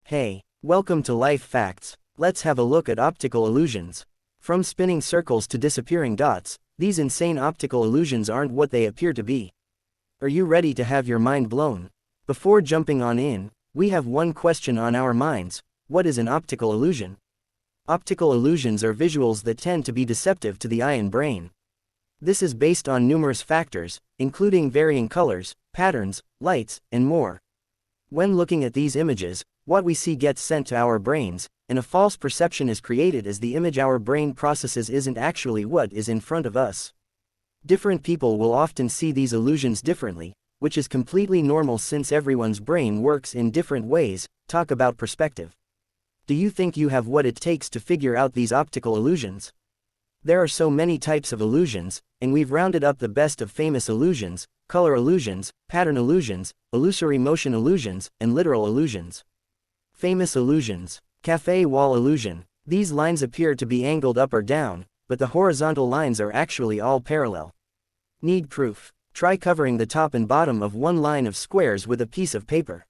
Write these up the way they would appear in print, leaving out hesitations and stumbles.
Hey, welcome to Life Facts. Let's have a look at optical illusions. From spinning circles to disappearing dots, these insane optical illusions aren't what they appear to be. Are you ready to have your mind blown? Before jumping on in, we have one question on our minds. What is an optical illusion? Optical illusions are visuals that tend to be deceptive to the eye and brain. This is based on numerous factors, including varying colors, patterns, lights, and more. When looking at these images, what we see gets sent to our brains, and a false perception is created as the image our brain processes isn't actually what is in front of us. Different people will often see these illusions differently, which is completely normal since everyone's brain works in different ways. Talk about perspective. Do you think you have what it takes to figure out these optical illusions? There are so many types of illusions, and we've rounded up the best of famous illusions, color illusions, pattern illusions, illusory motion illusions, and literal illusions. Famous illusions. Café wall illusion. These lines appear to be angled up or down, but the horizontal lines are actually all parallel. Need proof? Try covering the top and bottom of one line of squares with a piece of paper.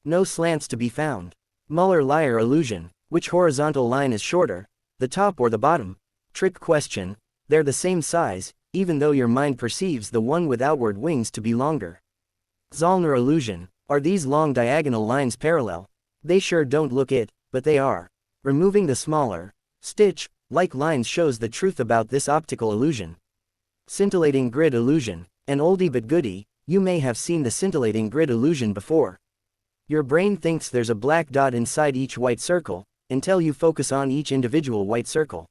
No slants to be found. Muller-Lyer illusion. Which horizontal line is shorter, the top or the bottom? Trick question. They're the same size, even though your mind perceives the one with outward wings to be longer. Zollner illusion. Are these long diagonal lines parallel? They sure don't look it, but they are. Removing the smaller, stitch-like lines shows the truth about this optical illusion. Scintillating grid illusion. An oldie but goodie, you may have seen the scintillating grid illusion before. Your brain thinks there's a black dot inside each white circle, until you focus on each individual white circle.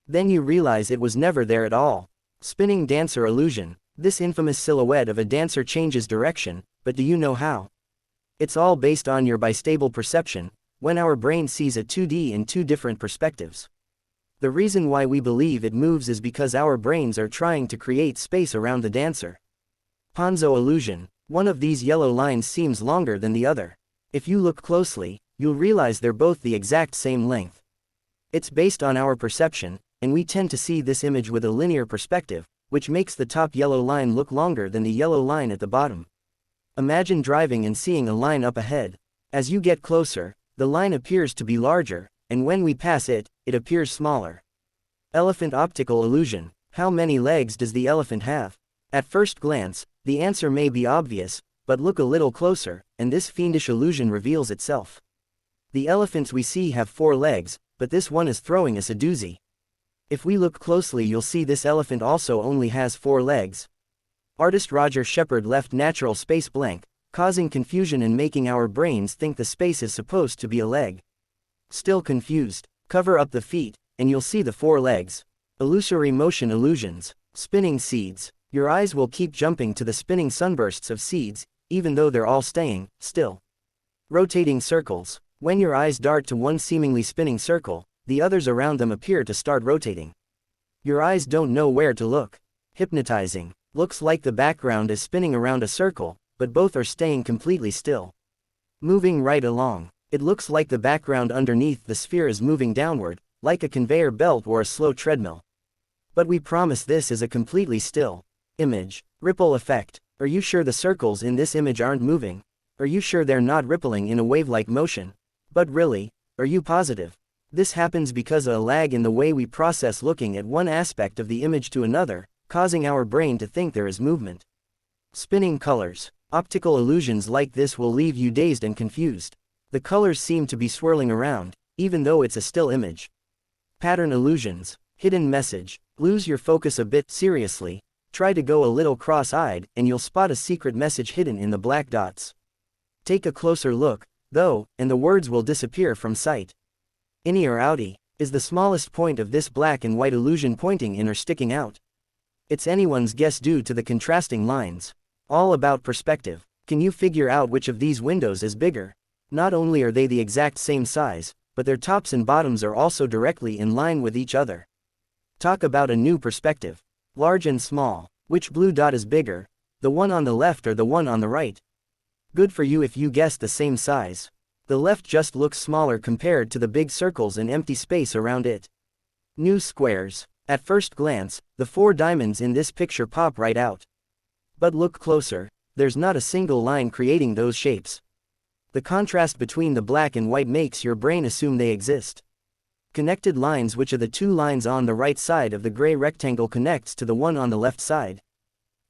Then you realize it was never there at all. Spinning dancer illusion. This infamous silhouette of a dancer changes direction, but do you know how? It's all based on your bistable perception, when our brain sees a 2D in two different perspectives. The reason why we believe it moves is because our brains are trying to create space around the dancer. Ponzo illusion. One of these yellow lines seems longer than the other. If you look closely, you'll realize they're both the exact same length. It's based on our perception, and we tend to see this image with a linear perspective, which makes the top yellow line look longer than the yellow line at the bottom. Imagine driving and seeing a line up ahead. As you get closer, the line appears to be larger, and when we pass it, it appears smaller. Elephant optical illusion. How many legs does the elephant have? At first glance, the answer may be obvious, but look a little closer, and this fiendish illusion reveals itself. The elephants we see have 4 legs, but this one is throwing us a doozy. If we look closely, you'll see this elephant also only has 4 legs. Artist Roger Shepard left natural space blank, causing confusion and making our brains think the space is supposed to be a leg. Still confused? Cover up the feet, and you'll see the 4 legs. Illusory motion illusions. Spinning seeds. Your eyes will keep jumping to the spinning sunbursts of seeds, even though they're all staying still. Rotating circles. When your eyes dart to one seemingly spinning circle, the others around them appear to start rotating. Your eyes don't know where to look. Hypnotizing. Looks like the background is spinning around a circle, but both are staying completely still. Moving right along. It looks like the background underneath the sphere is moving downward, like a conveyor belt or a slow treadmill. But we promise this is a completely still image. Ripple effect. Are you sure the circles in this image aren't moving? Are you sure they're not rippling in a wave-like motion? But really, are you positive? This happens because of a lag in the way we process looking at one aspect of the image to another, causing our brain to think there is movement. Spinning colors. Optical illusions like this will leave you dazed and confused. The colors seem to be swirling around, even though it's a still image. Pattern illusions. Hidden message. Lose your focus a bit. Seriously, try to go a little cross-eyed, and you'll spot a secret message hidden in the black dots. Take a closer look, though, and the words will disappear from sight. Innie or outie. Is the smallest point of this black and white illusion pointing in or sticking out? It's anyone's guess due to the contrasting lines. All about perspective. Can you figure out which of these windows is bigger? Not only are they the exact same size, but their tops and bottoms are also directly in line with each other. Talk about a new perspective. Large and small. Which blue dot is bigger, the one on the left or the one on the right? Good for you if you guessed the same size. The left just looks smaller compared to the big circles and empty space around it. New squares. At first glance, the 4 diamonds in this picture pop right out. But look closer, there's not a single line creating those shapes. The contrast between the black and white makes your brain assume they exist. Connected lines, which are the two lines on the right side of the gray rectangle, connects to the one on the left side.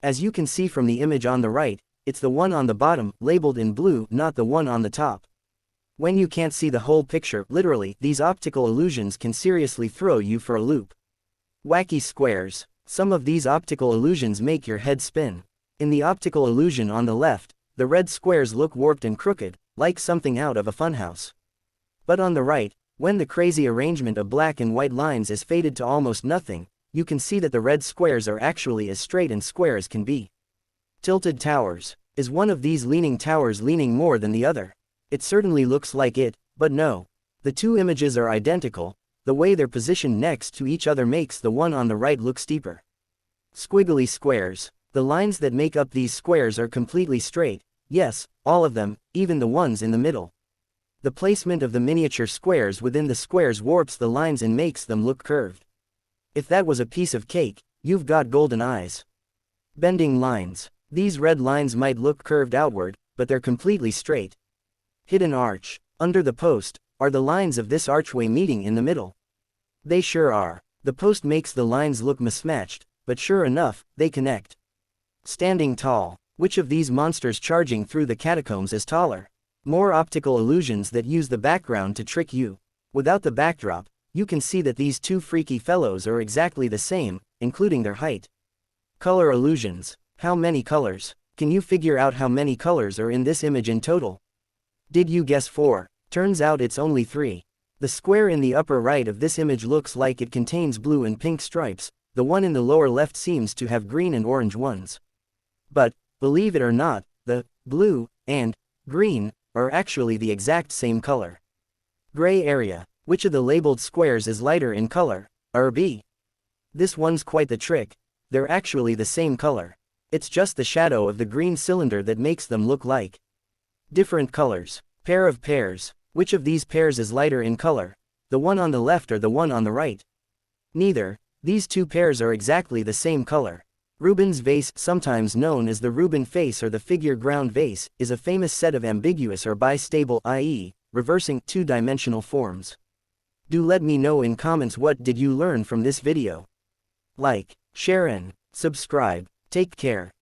As you can see from the image on the right, it's the one on the bottom, labeled in blue, not the one on the top. When you can't see the whole picture, literally, these optical illusions can seriously throw you for a loop. Wacky squares. Some of these optical illusions make your head spin. In the optical illusion on the left, the red squares look warped and crooked, like something out of a funhouse. But on the right, when the crazy arrangement of black and white lines is faded to almost nothing, you can see that the red squares are actually as straight and square as can be. Tilted towers. Is one of these leaning towers leaning more than the other? It certainly looks like it, but no. The two images are identical. The way they're positioned next to each other makes the one on the right look steeper. Squiggly squares. The lines that make up these squares are completely straight. Yes, all of them, even the ones in the middle. The placement of the miniature squares within the squares warps the lines and makes them look curved. If that was a piece of cake, you've got golden eyes. Bending lines. These red lines might look curved outward, but they're completely straight. Hidden arch. Under the post, are the lines of this archway meeting in the middle? They sure are. The post makes the lines look mismatched, but sure enough, they connect. Standing tall. Which of these monsters charging through the catacombs is taller? More optical illusions that use the background to trick you. Without the backdrop, you can see that these two freaky fellows are exactly the same, including their height. Color illusions. How many colors? Can you figure out how many colors are in this image in total? Did you guess 4? Turns out it's only 3. The square in the upper right of this image looks like it contains blue and pink stripes, the one in the lower left seems to have green and orange ones. But, believe it or not, the blue and green are actually the exact same color. Gray area. Which of the labeled squares is lighter in color? A or B? This one's quite the trick. They're actually the same color. It's just the shadow of the green cylinder that makes them look like different colors. Pair of pairs. Which of these pairs is lighter in color? The one on the left or the one on the right? Neither. These two pairs are exactly the same color. Rubin's vase, sometimes known as the Rubin face or the figure ground vase, is a famous set of ambiguous or bistable, i.e., reversing, two-dimensional forms. Do let me know in comments what did you learn from this video. Like, share and subscribe. Take care.